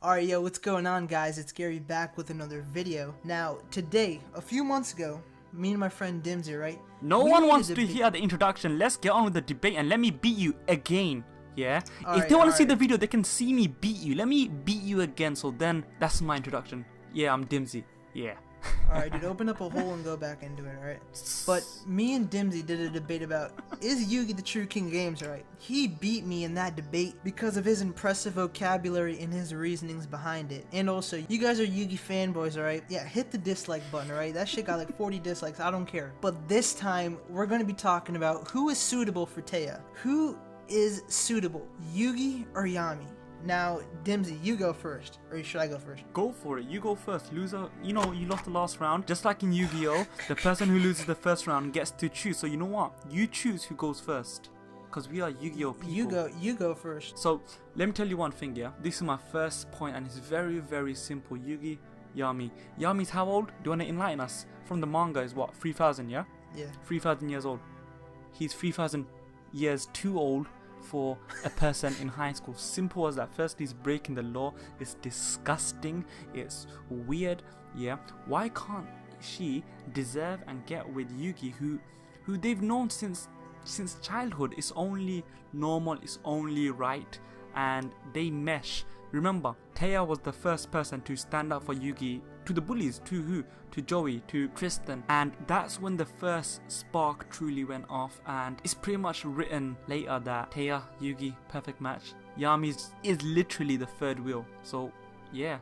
Alright, yo, what's going on, guys? It's Gary back with another video. Now, today, a few months ago, me and my friend Dimsy, right? No one wants to hear the introduction. Let's get on with the debate and let me beat you again. Yeah? If they want to see the video, they can see me beat you. Let me beat you again, so then that's my introduction. Yeah, I'm Dimsy. Yeah. Alright, dude, open up a hole and go back into it, alright? But me and Dimsy did a debate about, is Yugi the true king of games, right? He beat me in that debate because of his impressive vocabulary and his reasonings behind it. And also, you guys are Yugi fanboys, alright? Yeah, hit the dislike button, alright? That shit got like 40 dislikes, I don't care. But this time, we're gonna be talking about who is suitable for Taya. Who is suitable, Yugi or Yami? Now, Dimsy, you go first. Or should I go first? Go for it. You go first. Loser, you know, you lost the last round. Just like in Yu-Gi-Oh! The person who loses the first round gets to choose. So you know what? You choose who goes first. Because we are Yu-Gi-Oh! People. You go first. So, let me tell you one thing, yeah? This is my first point and it's very, very simple. Yugi, Yami. Yami's how old? Do you want to enlighten us? From the manga is what? 3,000, yeah? Yeah. 3,000 years old. He's 3,000 years too old for a person in high school. Simple as that. Firstly, he's breaking the law. It's disgusting. It's weird. Yeah. Why can't she deserve and get with Yugi, who they've known since childhood? It's only normal. It's only right, and they mesh. Remember, Taya was the first person to stand up for Yugi to the bullies, to who? To Joey, to Tristan, and that's when the first spark truly went off. And it's pretty much written later that Taya, Yugi, perfect match. Yami is literally the third wheel. So yeah,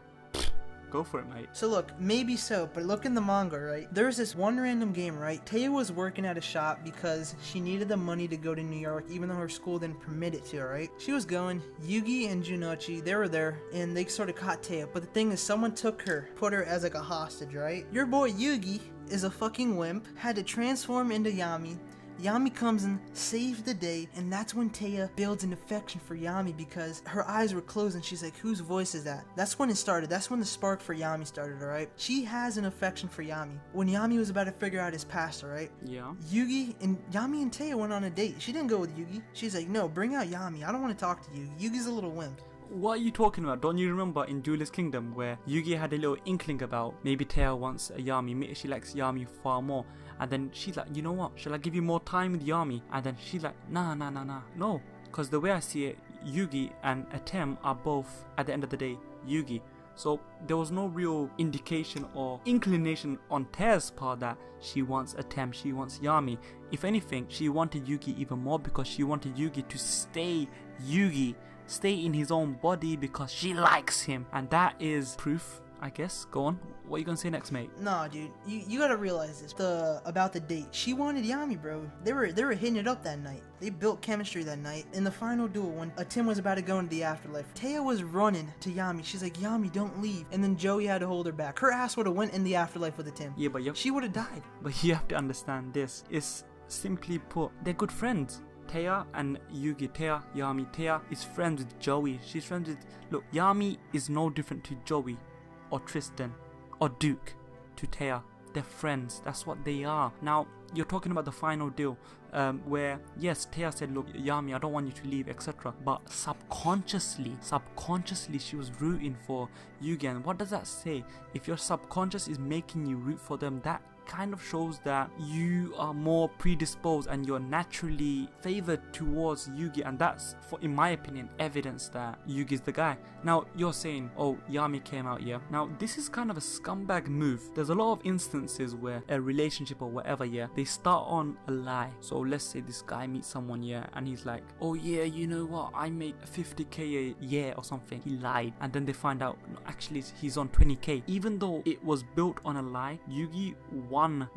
go for it, mate. So look, maybe so, but look in the manga, right? There's this one random game, right? Taya was working at a shop because she needed the money to go to New York, even though her school didn't permit it to, right? She was going. Yugi and Junochi, they were there, and they sort of caught Taya. But the thing is, someone took her, put her as like a hostage, right? Your boy Yugi is a fucking wimp, had to transform into Yami. Yami comes and saves the day, and that's when Taya builds an affection for Yami because her eyes were closed and she's like, whose voice is that? That's when it started. That's when the spark for Yami started, alright? She has an affection for Yami. When Yami was about to figure out his past, alright? Yeah. Yami and Taya went on a date. She didn't go with Yugi. She's like, no, bring out Yami. I don't want to talk to you. Yugi's a little wimp. What are you talking about? Don't you remember in Duelist Kingdom where Yugi had a little inkling about maybe Taya wants a Yami, maybe she likes Yami far more, and then she's like, you know what, shall I give you more time with Yami? And then she's like, nah, no, because the way I see it, Yugi and Atem are both, at the end of the day, Yugi. So there was no real indication or inclination on Taya's part that she wants Atem, she wants Yami. If anything, she wanted Yugi even more because she wanted Yugi to stay Yugi, stay in his own body because she likes him. And that is proof, I guess. Go on. What are you gonna say next, mate? Nah, dude, you gotta realize this. About the date, she wanted Yami, bro. They were hitting it up that night. They built chemistry that night. In the final duel, when Tim was about to go into the afterlife, Taya was running to Yami. She's like, Yami, don't leave. And then Joey had to hold her back. Her ass would have went in the afterlife with Tim. Yeah, but she would have died. But you have to understand this. It's simply put, they're good friends. Taya and Yugi, Taya, Yami. Taya is friends with Joey. She's friends with... Look, Yami is no different to Joey or Tristan or Duke to Taya. They're friends. That's what they are. Now, you're talking about the final deal where, yes, Taya said, look, Yami, I don't want you to leave, etc. But subconsciously, she was rooting for Yugi. And what does that say? If your subconscious is making you root for them, that kind of shows that you are more predisposed and you're naturally favored towards Yugi, and that's, in my opinion, evidence that Yugi's the guy. Now you're saying, oh, Yami came out, yeah. Now this is kind of a scumbag move. There's a lot of instances where a relationship or whatever, yeah, they start on a lie. So let's say this guy meets someone, yeah, and he's like, oh yeah, you know what, I make 50k a year or something. He lied, and then they find out, no, actually he's on 20k. Even though it was built on a lie, Yugi won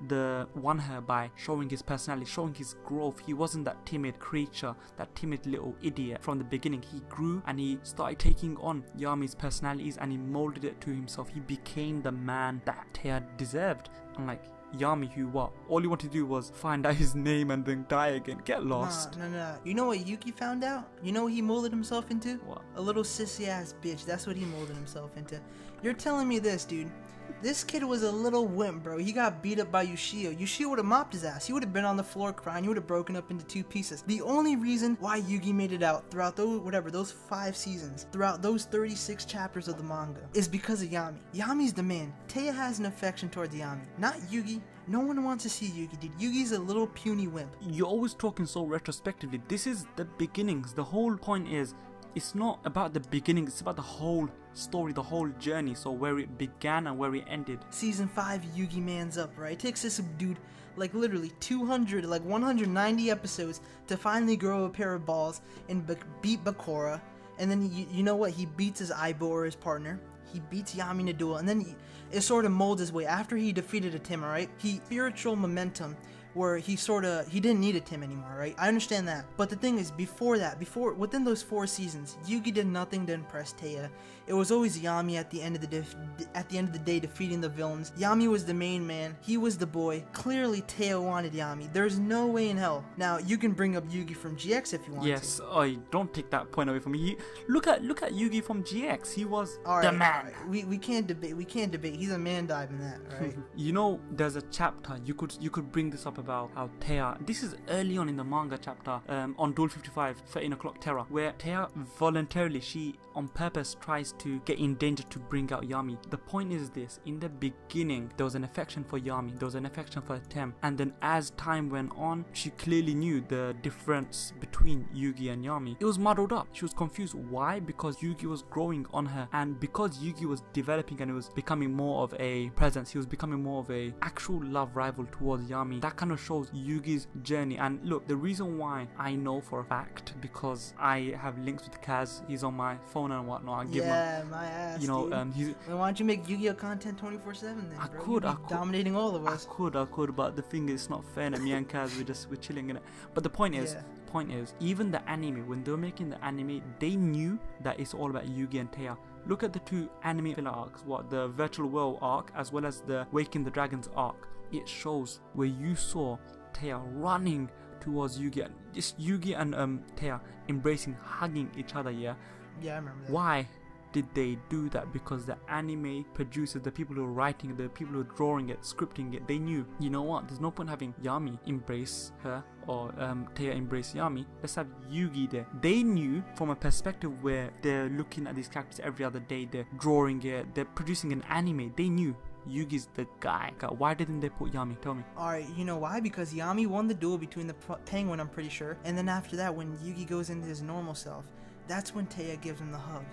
her by showing his personality, showing his growth. He wasn't that timid creature, that timid little idiot from the beginning. He grew and he started taking on Yami's personalities and he molded it to himself. He became the man that Taya deserved. And like, Yami, who what? All he wanted to do was find out his name and then die again. Get lost. No. You know what Yuki found out? You know what he molded himself into? What? A little sissy ass bitch. That's what he molded himself into. You're telling me this, dude. This kid was a little wimp, bro. He got beat up by Yushio. Yushio would have mopped his ass. He would have been on the floor crying. He would have broken up into 2 pieces. The only reason why Yugi made it out throughout those 5 seasons, throughout those 36 chapters of the manga, is because of Yami. Yami's the man. Taya has an affection towards Yami, not Yugi. No one wants to see Yugi, dude. Yugi's a little puny wimp. You're always talking so retrospectively. This is the beginnings. The whole point is, it's not about the beginning, it's about the whole story, the whole journey. So where it began and where it ended. Season 5, Yugi mans up, right? It takes this dude like literally 200, like 190 episodes to finally grow a pair of balls and beat Bakura. And then you know what? He beats his Aibo, or his partner. He beats Yami in a duel, and then it sort of molds his way. After he defeated a Tim, right? He spiritual momentum where he didn't need a Tim anymore, right? I understand that. But the thing is, within those 4 seasons, Yugi did nothing to impress Taya. It was always Yami at the end of the day defeating the villains. Yami was the main man. He was the boy. Clearly, Taya wanted Yami. There's no way in hell. Now, you can bring up Yugi from GX if you want to. Yes, don't take that point away from me. Look at Yugi from GX. He was the man. All right. We can't debate. He's a man dive in that, right? You know, there's a chapter you could bring this up about how Taya, this is early on in the manga chapter, on Duel 55, 13 o'clock Terror, where Taya voluntarily, she on purpose tries to get in danger to bring out Yami. The point is this: in the beginning there was an affection for Yami, there was an affection for Tem, and then as time went on, she clearly knew the difference between Yugi and Yami. It was muddled up. She was confused. Why? Because Yugi was growing on her, and because Yugi was developing and it was becoming more of a presence, he was becoming more of a actual love rival towards Yami. That kind of shows Yugi's journey. And look, the reason why I know for a fact, because I have links with Kaz, he's on my phone and whatnot. I give him, my ass, you know, dude. Why don't you make Yu-Gi-Oh content 24/7 then, bro? I could dominating all of us. I could, but the thing is, it's not fair. Me and Kaz, we're chilling in it. But the point is, even the anime, when they were making the anime, they knew that it's all about Yugi and Taya. Look at the 2 anime filler arcs, the Virtual World arc as well as the Waking the Dragons arc. It shows where you saw Taya running towards Yugi, and just Yugi and Taya embracing, hugging each other. Yeah, I remember that. Why did they do that? Because the anime producers, the people who are writing, the people who are drawing it, scripting it, they knew, you know what, there's no point having Yami embrace her or Taya embrace Yami. Let's have Yugi there. They knew from a perspective where they're looking at these characters every other day, they're drawing it, they're producing an anime. They knew Yugi's the guy. Why didn't they put Yami? Tell me. Alright, you know why? Because Yami won the duel between the penguin, I'm pretty sure. And then after that, when Yugi goes into his normal self, that's when Taya gives him the hug.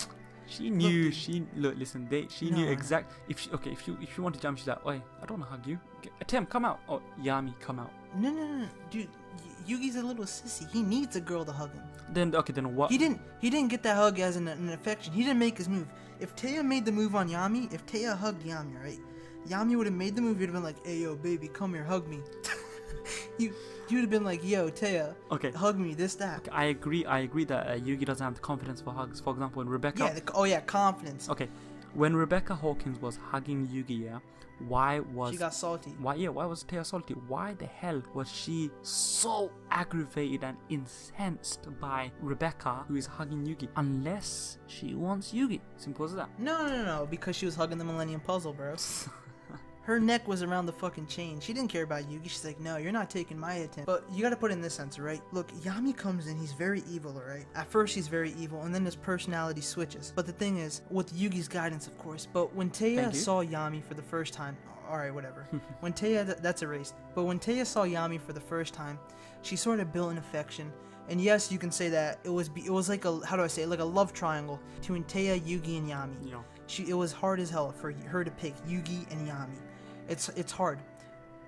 She knew. She knew exact. If you want to jump, she's like, "Oi, I don't want to hug you. Tim, come out." Oh, Yami, come out. No, dude. Yugi's a little sissy. He needs a girl to hug him. Then what? He didn't get that hug as an affection. He didn't make his move. If Taya made the move on Yami, if Taya hugged Yami, right? Yami would have made the move. He'd have been like, "Hey, yo, baby, come here, hug me." You would have been like, "Yo, Taya, hug me, this, that." Okay, I agree that Yugi doesn't have the confidence for hugs. For example, when Rebecca... confidence. Okay, when Rebecca Hawkins was hugging Yugi, why was... She got salty. Why was Taya salty? Why the hell was she so aggravated and incensed by Rebecca, who is hugging Yugi? Unless she wants Yugi. Simple as that. No, because she was hugging the Millennium Puzzle, bro. Her neck was around the fucking chain. She didn't care about Yugi. She's like, "No, you're not taking my attention." But you gotta put it in this sense, right? Look, Yami comes in, he's very evil, right? At first he's very evil, and then his personality switches. But the thing is, with Yugi's guidance, of course. But when Taya saw Yami for the first time, alright, whatever. When Taya, that's erased. But when Taya saw Yami for the first time, she sort of built an affection. And yes, you can say that it was like a, how do I say it? Like a love triangle between Taya, Yugi, and Yami. Yeah. It was hard as hell for her to pick Yugi and Yami. It's hard.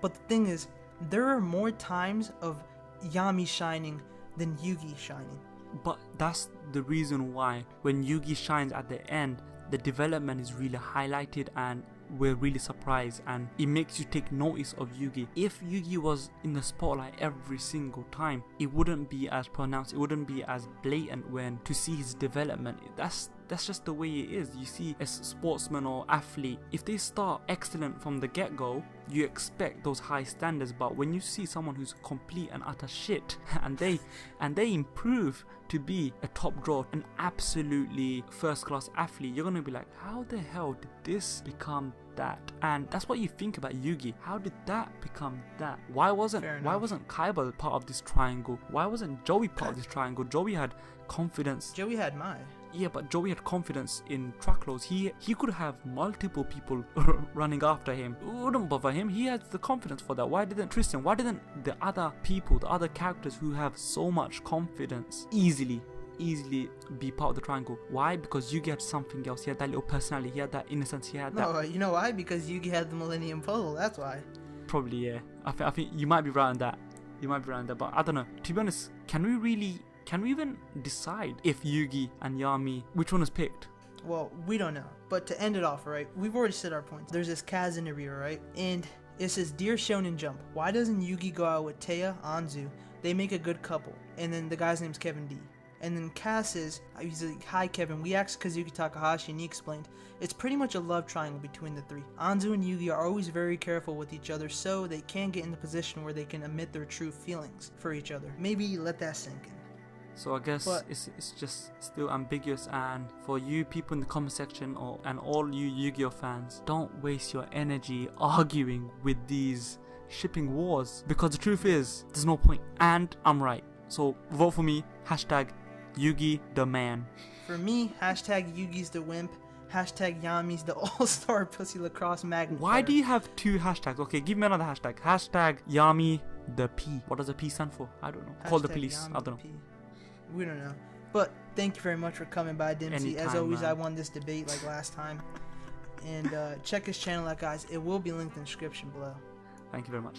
But the thing is, there are more times of Yami shining than Yugi shining. But that's the reason why when Yugi shines at the end, the development is really highlighted and we're really surprised, and it makes you take notice of Yugi. If Yugi was in the spotlight every single time, it wouldn't be as pronounced, it wouldn't be as blatant when to see his development. That's that's just the way it is. You see, a sportsman or athlete, if they start excellent from the get-go, you expect those high standards. But when you see someone who's complete and utter shit, and they improve to be a top draw, an absolutely first-class athlete, you're gonna be like, how the hell did this become that? And that's what you think about Yugi. How did that become that? Why wasn't Kaiba part of this triangle? Why wasn't Joey part of this triangle? Joey had confidence. Joey had Mai. Yeah, but Joey had confidence in Trackless. He could have multiple people running after him. It wouldn't bother him. He has the confidence for that. Why didn't Tristan? Why didn't the other people, the other characters who have so much confidence easily be part of the triangle? Why? Because Yugi had something else. He had that little personality. He had that innocence. He had that. No, you know why? Because Yugi had the Millennium Puzzle. That's why. Probably, yeah. I think you might be right on that. You might be right on that. But I don't know. To be honest, can we even decide if Yugi and Yami, which one is picked? Well, we don't know. But to end it off, right? We've already said our points. There's this Kaz interview, right? And it says, Dear Shonen Jump, why doesn't Yugi go out with Taya, Anzu? They make a good couple. And then the guy's name's Kevin D. And then Kaz says, he's like, hi Kevin, we asked Kazuki Takahashi and he explained, it's pretty much a love triangle between the three. Anzu and Yugi are always very careful with each other so they can get in the position where they can admit their true feelings for each other. Maybe let that sink in. So I guess it's just still ambiguous, and for you people in the comment section and all you Yu-Gi-Oh fans, don't waste your energy arguing with these shipping wars, because the truth is there's no point, and I'm right. So vote for me, hashtag Yugi the man. For me, hashtag Yugi's the wimp, hashtag Yami's the all-star pussy lacrosse magnet. Why do you have two hashtags? Okay, give me another hashtag. Hashtag Yami the P. What does the P stand for? I don't know. Call the police. Yami I don't know. P. We don't know. But thank you very much for coming by, Dempsey. Anytime, as always, man. I won this debate like last time. And check his channel out, guys. It will be linked in the description below. Thank you very much.